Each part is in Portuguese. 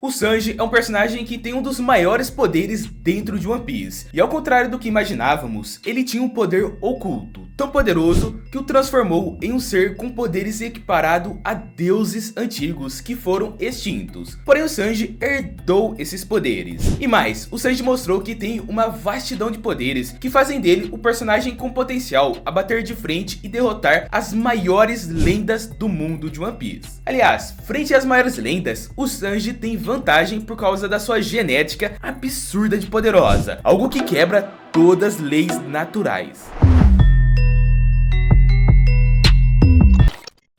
O Sanji é um personagem que tem um dos maiores poderes dentro de One Piece. E ao contrário do que imaginávamos, ele tinha um poder oculto, tão poderoso que o transformou em um ser com poderes equiparado a deuses antigos que foram extintos. Porém o Sanji herdou esses poderes. E mais, o Sanji mostrou que tem uma vastidão de poderes que fazem dele o personagem com potencial a bater de frente e derrotar as maiores lendas do mundo de One Piece. Aliás, frente às maiores lendas, o Sanji tem vantagem por causa da sua genética absurda de poderosa, algo que quebra todas as leis naturais.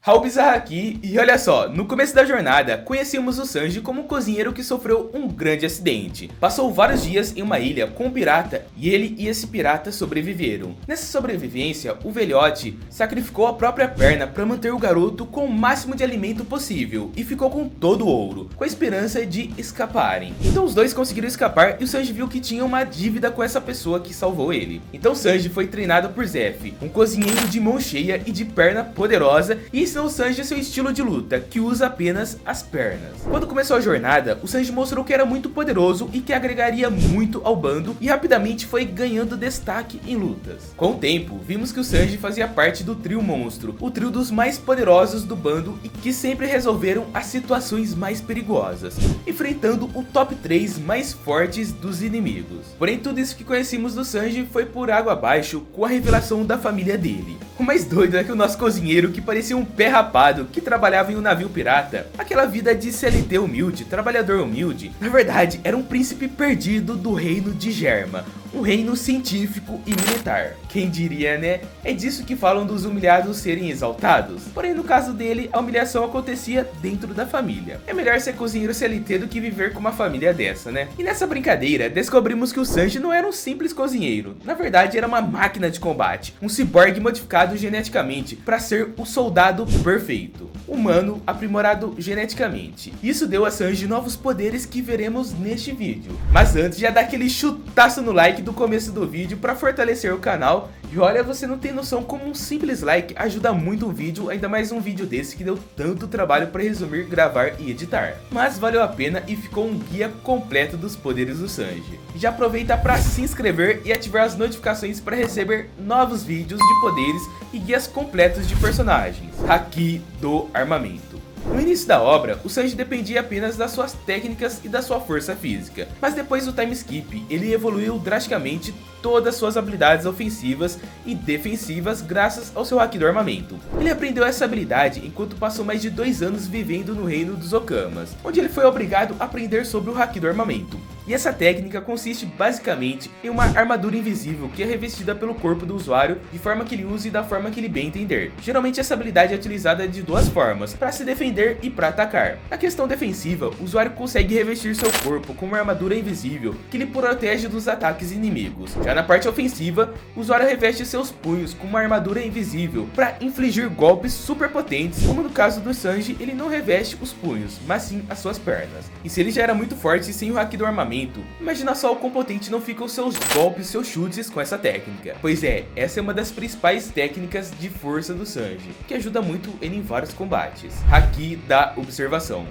Raul Bizarra aqui, e olha só, no começo da jornada, conhecemos o Sanji como um cozinheiro que sofreu um grande acidente. Passou vários dias em uma ilha com um pirata, e ele e esse pirata sobreviveram. Nessa sobrevivência, o velhote sacrificou a própria perna para manter o garoto com o máximo de alimento possível, e ficou com todo o ouro, com a esperança de escaparem. Então os dois conseguiram escapar, e o Sanji viu que tinha uma dívida com essa pessoa que salvou ele. Então Sanji foi treinado por Zeff, um cozinheiro de mão cheia e de perna poderosa, e ensinou o Sanji seu estilo de luta, que usa apenas as pernas. Quando começou a jornada, o Sanji mostrou que era muito poderoso e que agregaria muito ao bando, e rapidamente foi ganhando destaque em lutas. Com o tempo, vimos que o Sanji fazia parte do trio monstro, o trio dos mais poderosos do bando e que sempre resolveram as situações mais perigosas, enfrentando o top 3 mais fortes dos inimigos. Porém, tudo isso que conhecemos do Sanji foi por água abaixo com a revelação da família dele. O mais doido é que o nosso cozinheiro, que parecia um pé rapado que trabalhava em um navio pirata, aquela vida de CLT humilde, trabalhador humilde, na verdade era um príncipe perdido do reino de Germa, um reino científico e militar. Quem diria, né? É disso que falam dos humilhados serem exaltados. Porém, no caso dele, a humilhação acontecia dentro da família. É melhor ser cozinheiro CLT do que viver com uma família dessa, né? E nessa brincadeira, descobrimos que o Sanji não era um simples cozinheiro. Na verdade, era uma máquina de combate, um ciborgue modificado geneticamente para ser o soldado perfeito, humano aprimorado geneticamente. Isso deu a Sanji novos poderes que veremos neste vídeo. Mas antes, já dá aquele chutaço no like do começo do vídeo para fortalecer o canal. E olha, você não tem noção como um simples like ajuda muito o vídeo, ainda mais um vídeo desse que deu tanto trabalho para resumir, gravar e editar. Mas valeu a pena e ficou um guia completo dos poderes do Sanji. Já aproveita para se inscrever e ativar as notificações para receber novos vídeos de poderes e guias completos de personagens. Haki do armamento. No início da obra, o Sanji dependia apenas das suas técnicas e da sua força física, mas depois do time skip, ele evoluiu drasticamente todas suas habilidades ofensivas e defensivas graças ao seu Haki do armamento. Ele aprendeu essa habilidade enquanto passou mais de 2 anos vivendo no reino dos Okamas, onde ele foi obrigado a aprender sobre o Haki do armamento. E essa técnica consiste basicamente em uma armadura invisível que é revestida pelo corpo do usuário de forma que ele use da forma que ele bem entender. Geralmente essa habilidade é utilizada de duas formas, para se defender e para atacar. Na questão defensiva, o usuário consegue revestir seu corpo com uma armadura invisível que lhe protege dos ataques inimigos. Já na parte ofensiva, o usuário reveste seus punhos com uma armadura invisível para infligir golpes super potentes, como no caso do Sanji, ele não reveste os punhos, mas sim as suas pernas. E se ele já era muito forte sem o Haki do armamento, imagina só o quão potente não ficam seus golpes, seus chutes com essa técnica. Pois é, essa é uma das principais técnicas de força do Sanji, que ajuda muito ele em vários combates. Haki da observação.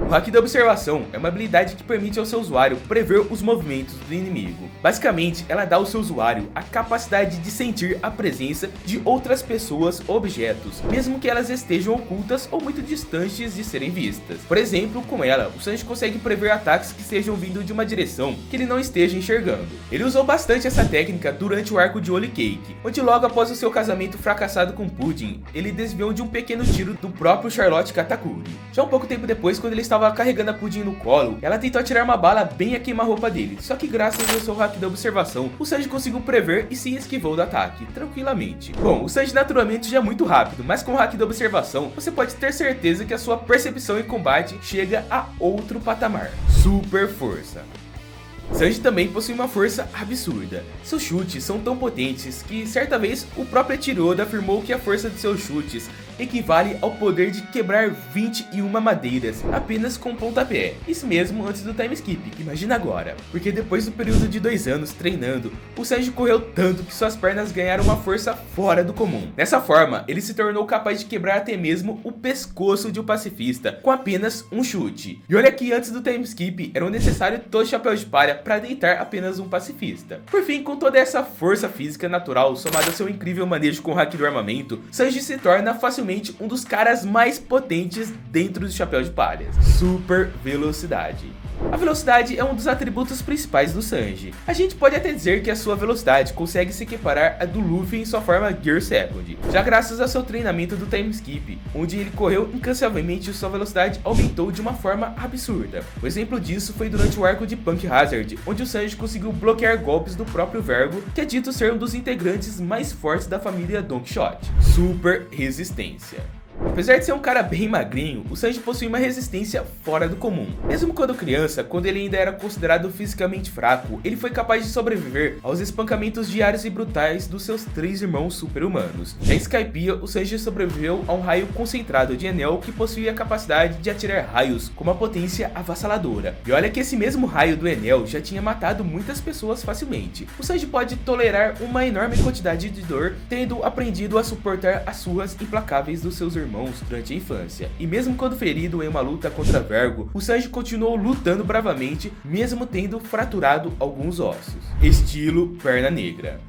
O Haki da observação é uma habilidade que permite ao seu usuário prever os movimentos do inimigo. Basicamente, ela dá ao seu usuário a capacidade de sentir a presença de outras pessoas ou objetos, mesmo que elas estejam ocultas ou muito distantes de serem vistas. Por exemplo, com ela, o Sanji consegue prever ataques que estejam vindo de uma direção que ele não esteja enxergando. Ele usou bastante essa técnica durante o arco de Holy Cake, onde logo após o seu casamento fracassado com Pudding, ele desviou de um pequeno tiro do próprio Charlotte Katakuri. Já um pouco tempo depois, quando ele estava carregando a Pudding no colo, ela tentou atirar uma bala bem a queima-roupa dele, só que graças ao seu Haki da observação, o Sanji conseguiu prever e se esquivou do ataque, tranquilamente. Bom, o Sanji naturalmente já é muito rápido, mas com o Haki da observação, você pode ter certeza que a sua percepção em combate chega a outro patamar. Super força. Sanji também possui uma força absurda. Seus chutes são tão potentes que certa vez o próprio Eiichiro Oda afirmou que a força de seus chutes equivale ao poder de quebrar 21 madeiras apenas com pontapé. Isso mesmo antes do time skip, imagina agora. Porque depois do período de 2 anos treinando, o Sanji correu tanto que suas pernas ganharam uma força fora do comum. Dessa forma, ele se tornou capaz de quebrar até mesmo o pescoço de um pacifista com apenas um chute. E olha que antes do time skip eram necessários 2 chapéus de palha para deitar apenas um pacifista. Por fim, com toda essa força física natural somada ao seu incrível manejo com o haki do armamento, Sanji se torna facilmente um dos caras mais potentes dentro do chapéu de palhas. Super velocidade. A velocidade é um dos atributos principais do Sanji. A gente pode até dizer que a sua velocidade consegue se equiparar à do Luffy em sua forma Gear Second, já graças ao seu treinamento do time skip, onde ele correu incansavelmente e sua velocidade aumentou de uma forma absurda. O exemplo disso foi durante o arco de Punk Hazard, onde o Sanji conseguiu bloquear golpes do próprio Vergo, que é dito ser um dos integrantes mais fortes da família Don Quixote. Super resistência. Apesar de ser um cara bem magrinho, o Sanji possui uma resistência fora do comum. Mesmo quando criança, quando ele ainda era considerado fisicamente fraco, ele foi capaz de sobreviver aos espancamentos diários e brutais dos seus 3 irmãos super-humanos. Já em Skypiea, o Sanji sobreviveu a um raio concentrado de Enel que possui a capacidade de atirar raios com uma potência avassaladora. E olha que esse mesmo raio do Enel já tinha matado muitas pessoas facilmente. O Sanji pode tolerar uma enorme quantidade de dor, tendo aprendido a suportar as surras implacáveis dos seus irmãos durante a infância. E mesmo quando ferido em uma luta contra Vergo, o Sanji continuou lutando bravamente, mesmo tendo fraturado alguns ossos. Estilo Perna Negra.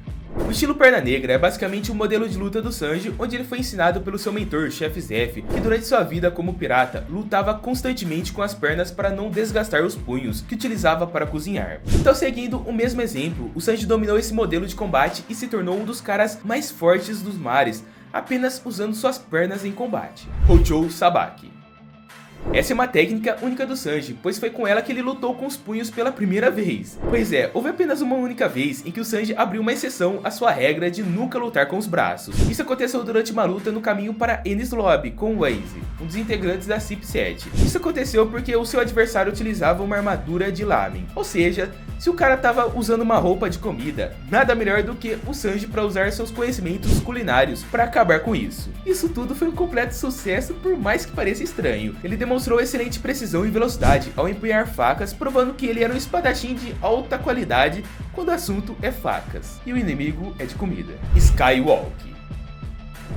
O estilo Perna Negra é basicamente um modelo de luta do Sanji, onde ele foi ensinado pelo seu mentor, Chef Zeff, que durante sua vida como pirata, lutava constantemente com as pernas para não desgastar os punhos, que utilizava para cozinhar. Então, seguindo o mesmo exemplo, o Sanji dominou esse modelo de combate e se tornou um dos caras mais fortes dos mares, apenas usando suas pernas em combate. Hochou Sabaki. Essa é uma técnica única do Sanji, pois foi com ela que ele lutou com os punhos pela primeira vez. Pois é, houve apenas uma única vez em que o Sanji abriu uma exceção à sua regra de nunca lutar com os braços. Isso aconteceu durante uma luta no caminho para Enies Lobby com Waze, um dos integrantes da CIP7. Isso aconteceu porque o seu adversário utilizava uma armadura de lamen, ou seja, se o cara tava usando uma roupa de comida, nada melhor do que o Sanji para usar seus conhecimentos culinários para acabar com isso. Isso tudo foi um completo sucesso, por mais que pareça estranho. Ele demonstrou excelente precisão e velocidade ao empunhar facas, provando que ele era um espadachim de alta qualidade quando o assunto é facas e o inimigo é de comida. Skywalk.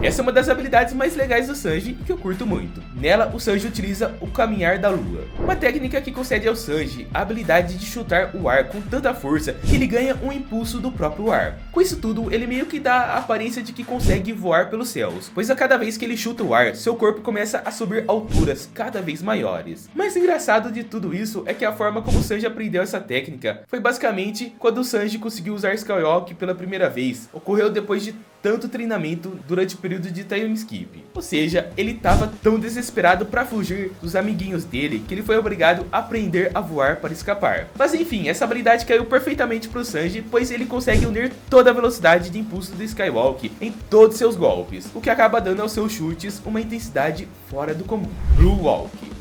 Essa é uma das habilidades mais legais do Sanji que eu curto muito. Nela, o Sanji utiliza o Caminhar da Lua, uma técnica que concede ao Sanji a habilidade de chutar o ar com tanta força que ele ganha um impulso do próprio ar. Com isso tudo, ele meio que dá a aparência de que consegue voar pelos céus, pois a cada vez que ele chuta o ar, seu corpo começa a subir alturas cada vez maiores. Mas o engraçado de tudo isso é que a forma como o Sanji aprendeu essa técnica foi basicamente quando o Sanji conseguiu usar Skywalk pela primeira vez. Ocorreu depois de tanto treinamento durante o período de time skip. Ou seja, ele tava tão desesperado para fugir dos amiguinhos dele que ele foi obrigado a aprender a voar para escapar. Mas enfim, essa habilidade caiu perfeitamente pro Sanji, pois ele consegue unir toda a velocidade de impulso do Skywalk em todos seus golpes, o que acaba dando aos seus chutes uma intensidade fora do comum. Blue Walk.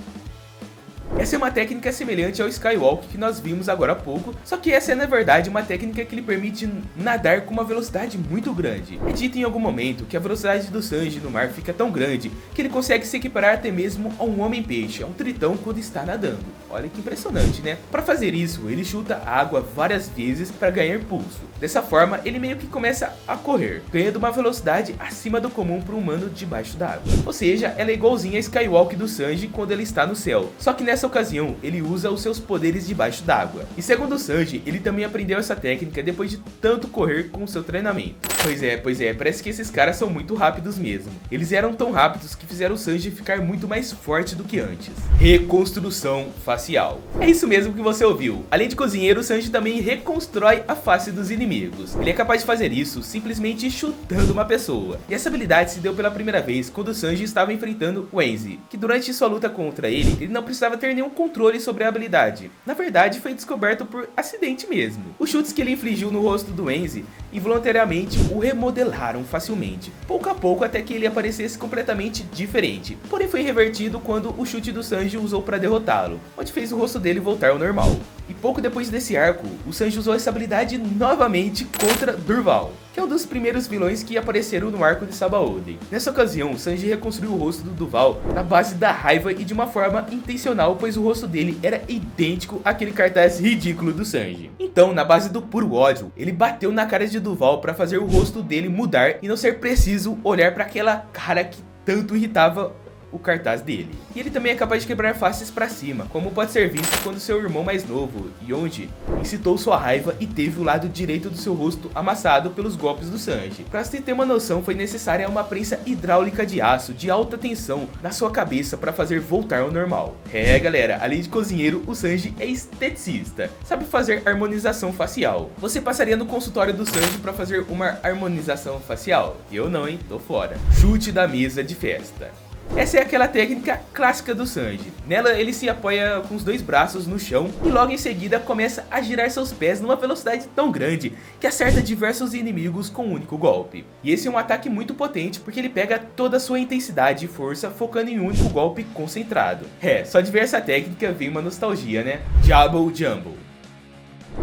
Essa é uma técnica semelhante ao Skywalk que nós vimos agora há pouco, só que essa é na verdade uma técnica que lhe permite nadar com uma velocidade muito grande. É dito em algum momento que a velocidade do Sanji no mar fica tão grande que ele consegue se equiparar até mesmo a um homem-peixe, a um tritão quando está nadando. Olha que impressionante, né? Para fazer isso, ele chuta a água várias vezes para ganhar impulso. Dessa forma, ele meio que começa a correr, ganhando uma velocidade acima do comum para um humano debaixo d'água. Ou seja, ela é igualzinha a Skywalk do Sanji quando ele está no céu, só que nessa ocasião, ele usa os seus poderes debaixo d'água. E segundo o Sanji, ele também aprendeu essa técnica depois de tanto correr com o seu treinamento. Pois é, parece que esses caras são muito rápidos mesmo. Eles eram tão rápidos que fizeram o Sanji ficar muito mais forte do que antes. Reconstrução facial. É isso mesmo que você ouviu. Além de cozinheiro, o Sanji também reconstrói a face dos inimigos. Ele é capaz de fazer isso simplesmente chutando uma pessoa. E essa habilidade se deu pela primeira vez quando o Sanji estava enfrentando o Enzi, que durante sua luta contra ele não precisava ter nenhum controle sobre a habilidade. Na verdade, foi descoberto por acidente mesmo. Os chutes que ele infligiu no rosto do Enzi involuntariamente o remodelaram facilmente, pouco a pouco até que ele aparecesse completamente diferente. Porém foi revertido quando o chute do Sanji usou para derrotá-lo, onde fez o rosto dele voltar ao normal. E pouco depois desse arco, o Sanji usou essa habilidade novamente contra Durval, que é um dos primeiros vilões que apareceram no arco de Sabaody. Nessa ocasião, o Sanji reconstruiu o rosto do Durval na base da raiva e de uma forma intencional, pois o rosto dele era idêntico àquele cartaz ridículo do Sanji. Então, na base do puro ódio, ele bateu na cara de Durval para fazer o rosto dele mudar e não ser preciso olhar para aquela cara que tanto irritava o cartaz dele. E ele também é capaz de quebrar faces pra cima, como pode ser visto quando seu irmão mais novo, Yonji, incitou sua raiva e teve o lado direito do seu rosto amassado pelos golpes do Sanji. Pra você ter uma noção, foi necessária uma prensa hidráulica de aço de alta tensão na sua cabeça para fazer voltar ao normal. É galera, além de cozinheiro, o Sanji é esteticista, sabe fazer harmonização facial. Você passaria no consultório do Sanji para fazer uma harmonização facial? Eu não, hein, tô fora. Chute da mesa de festa. Essa é aquela técnica clássica do Sanji. Nela ele se apoia com os dois braços no chão e logo em seguida começa a girar seus pés numa velocidade tão grande que acerta diversos inimigos com um único golpe. E esse é um ataque muito potente porque ele pega toda a sua intensidade e força focando em um único golpe concentrado. Só de ver essa técnica vem uma nostalgia, né? Double Jumble.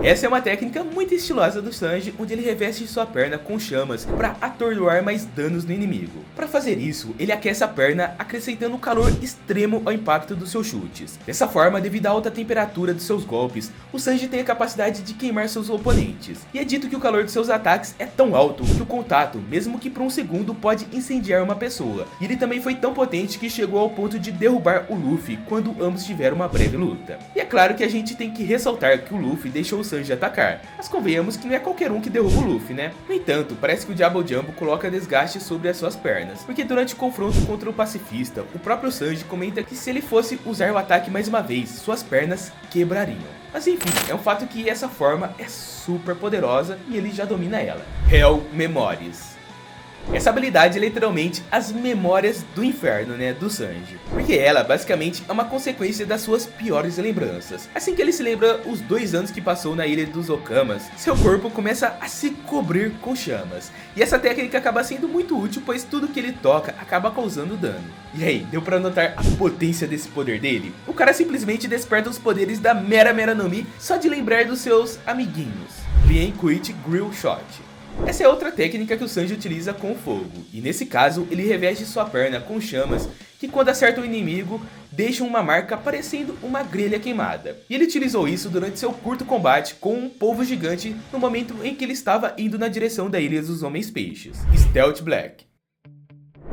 Essa é uma técnica muito estilosa do Sanji, onde ele reveste sua perna com chamas para atordoar mais danos no inimigo. Para fazer isso, ele aquece a perna acrescentando calor extremo ao impacto dos seus chutes. Dessa forma, devido à alta temperatura dos seus golpes, o Sanji tem a capacidade de queimar seus oponentes. E é dito que o calor de seus ataques é tão alto que o contato, mesmo que por um segundo, pode incendiar uma pessoa. E ele também foi tão potente que chegou ao ponto de derrubar o Luffy quando ambos tiveram uma breve luta. E é claro que a gente tem que ressaltar que o Luffy deixou o Sanji atacar, mas convenhamos que não é qualquer um que derruba o Luffy, né? No entanto, parece que o Double Jumbo coloca desgaste sobre as suas pernas, porque durante o confronto contra o pacifista, o próprio Sanji comenta que se ele fosse usar o ataque mais uma vez, suas pernas quebrariam. Mas enfim, é um fato que essa forma é super poderosa e ele já domina ela. Hell Memories. Essa habilidade é literalmente as memórias do inferno, né, do Sanji. Porque ela, basicamente, é uma consequência das suas piores lembranças. Assim que ele se lembra os 2 anos que passou na Ilha dos Okamas, seu corpo começa a se cobrir com chamas. E essa técnica acaba sendo muito útil, pois tudo que ele toca acaba causando dano. E aí, deu pra notar a potência desse poder dele? O cara simplesmente desperta os poderes da Mera Mera no Mi só de lembrar dos seus amiguinhos. Lien Quit Grill Shot. Essa é outra técnica que o Sanji utiliza com o fogo, e nesse caso ele reveste sua perna com chamas que quando acerta o inimigo deixam uma marca parecendo uma grelha queimada. E ele utilizou isso durante seu curto combate com um polvo gigante no momento em que ele estava indo na direção da Ilha dos Homens Peixes. Stealth Black.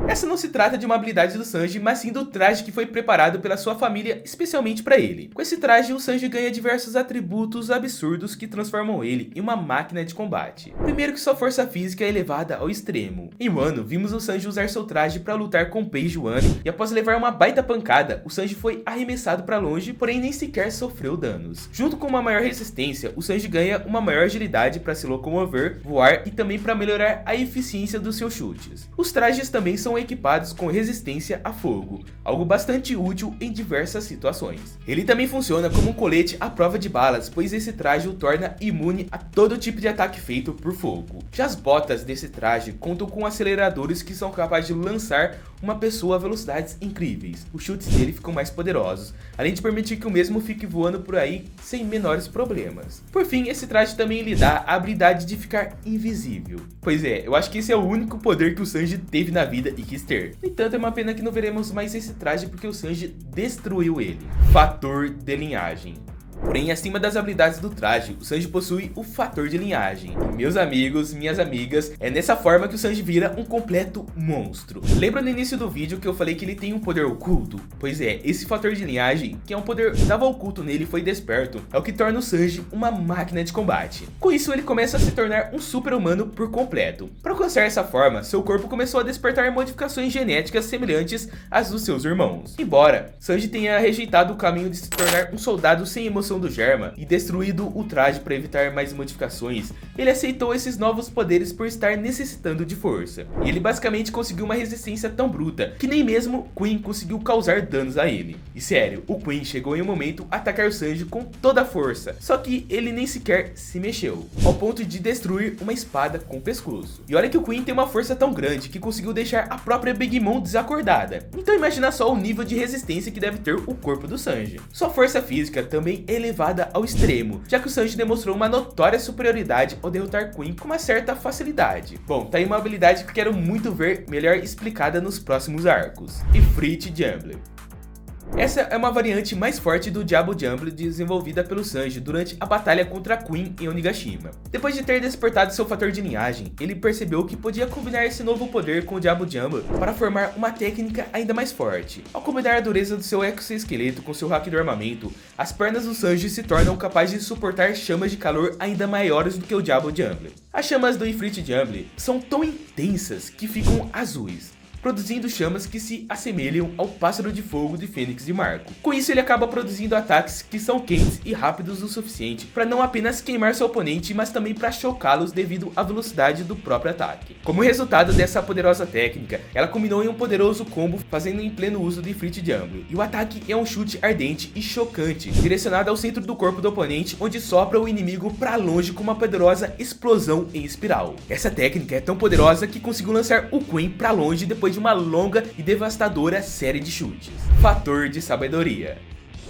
Essa não se trata de uma habilidade do Sanji, mas sim do traje que foi preparado pela sua família especialmente para ele. Com esse traje, o Sanji ganha diversos atributos absurdos que transformam ele em uma máquina de combate. Primeiro que sua força física é elevada ao extremo. Em Wano, vimos o Sanji usar seu traje para lutar com Page One, e após levar uma baita pancada, o Sanji foi arremessado para longe, porém nem sequer sofreu danos. Junto com uma maior resistência, o Sanji ganha uma maior agilidade para se locomover, voar e também para melhorar a eficiência dos seus chutes. Os trajes também são equipados com resistência a fogo, algo bastante útil em diversas situações. Ele também funciona como um colete à prova de balas, pois esse traje o torna imune a todo tipo de ataque feito por fogo. Já as botas desse traje contam com aceleradores que são capazes de lançar uma pessoa a velocidades incríveis. Os chutes dele ficam mais poderosos, além de permitir que o mesmo fique voando por aí sem menores problemas. Por fim, esse traje também lhe dá a habilidade de ficar invisível. Pois é, eu acho que esse é o único poder que o Sanji teve na vida e quis ter. No entanto, é uma pena que não veremos mais esse traje porque o Sanji destruiu ele. Fator de linhagem. Porém, acima das habilidades do traje, o Sanji possui o fator de linhagem. E meus amigos, minhas amigas, é nessa forma que o Sanji vira um completo monstro. Lembra no início do vídeo que eu falei que ele tem um poder oculto? Pois é, esse fator de linhagem, que é um poder que estava oculto nele e foi desperto, é o que torna o Sanji uma máquina de combate. Com isso, ele começa a se tornar um super-humano por completo. Para alcançar essa forma, seu corpo começou a despertar modificações genéticas semelhantes às dos seus irmãos. Embora Sanji tenha rejeitado o caminho de se tornar um soldado sem emoção do Germa e destruído o traje para evitar mais modificações, ele aceitou esses novos poderes por estar necessitando de força. E ele basicamente conseguiu uma resistência tão bruta que nem mesmo Queen conseguiu causar danos a ele. E sério, o Queen chegou em um momento a atacar o Sanji com toda a força, só que ele nem sequer se mexeu, ao ponto de destruir uma espada com o pescoço. E olha que o Queen tem uma força tão grande que conseguiu deixar a própria Big Mom desacordada. Então imagina só o nível de resistência que deve ter o corpo do Sanji. Sua força física também é elevada ao extremo, já que o Sanji demonstrou uma notória superioridade ao derrotar Queen com uma certa facilidade. Bom, tá aí uma habilidade que quero muito ver melhor explicada nos próximos arcos. Ifrit Jumble. Essa é uma variante mais forte do Diabo Jumble desenvolvida pelo Sanji durante a batalha contra a Queen em Onigashima. Depois de ter despertado seu fator de linhagem, ele percebeu que podia combinar esse novo poder com o Diabo Jumble para formar uma técnica ainda mais forte. Ao combinar a dureza do seu exoesqueleto com seu haki do armamento, as pernas do Sanji se tornam capazes de suportar chamas de calor ainda maiores do que o Diabo Jumble. As chamas do Ifrit Jumble são tão intensas que ficam azuis, produzindo chamas que se assemelham ao pássaro de fogo de Fênix de Marco. Com isso, ele acaba produzindo ataques que são quentes e rápidos o suficiente para não apenas queimar seu oponente, mas também para chocá-los devido à velocidade do próprio ataque. Como resultado dessa poderosa técnica, ela combinou em um poderoso combo fazendo em pleno uso do Ifrit Jumble. E o ataque é um chute ardente e chocante, direcionado ao centro do corpo do oponente, onde sopra o inimigo para longe com uma poderosa explosão em espiral. Essa técnica é tão poderosa que conseguiu lançar o Queen para longe depois de uma longa e devastadora série de chutes. Fator de sabedoria.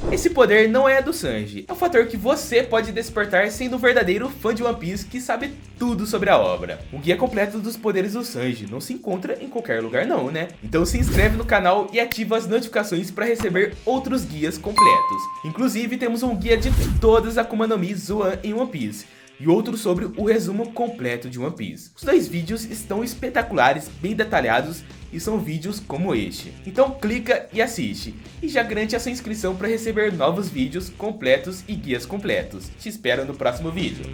Esse poder não é do Sanji, é um fator que você pode despertar sendo um verdadeiro fã de One Piece que sabe tudo sobre a obra. O guia completo dos poderes do Sanji não se encontra em qualquer lugar não, né? Então se inscreve no canal e ativa as notificações para receber outros guias completos. Inclusive temos um guia de todas as Akuma no Mi Zoan em One Piece e outro sobre o resumo completo de One Piece. Os dois vídeos estão espetaculares, bem detalhados e são vídeos como este. Então clica e assiste, e já garante a sua inscrição para receber novos vídeos completos e guias completos. Te espero no próximo vídeo.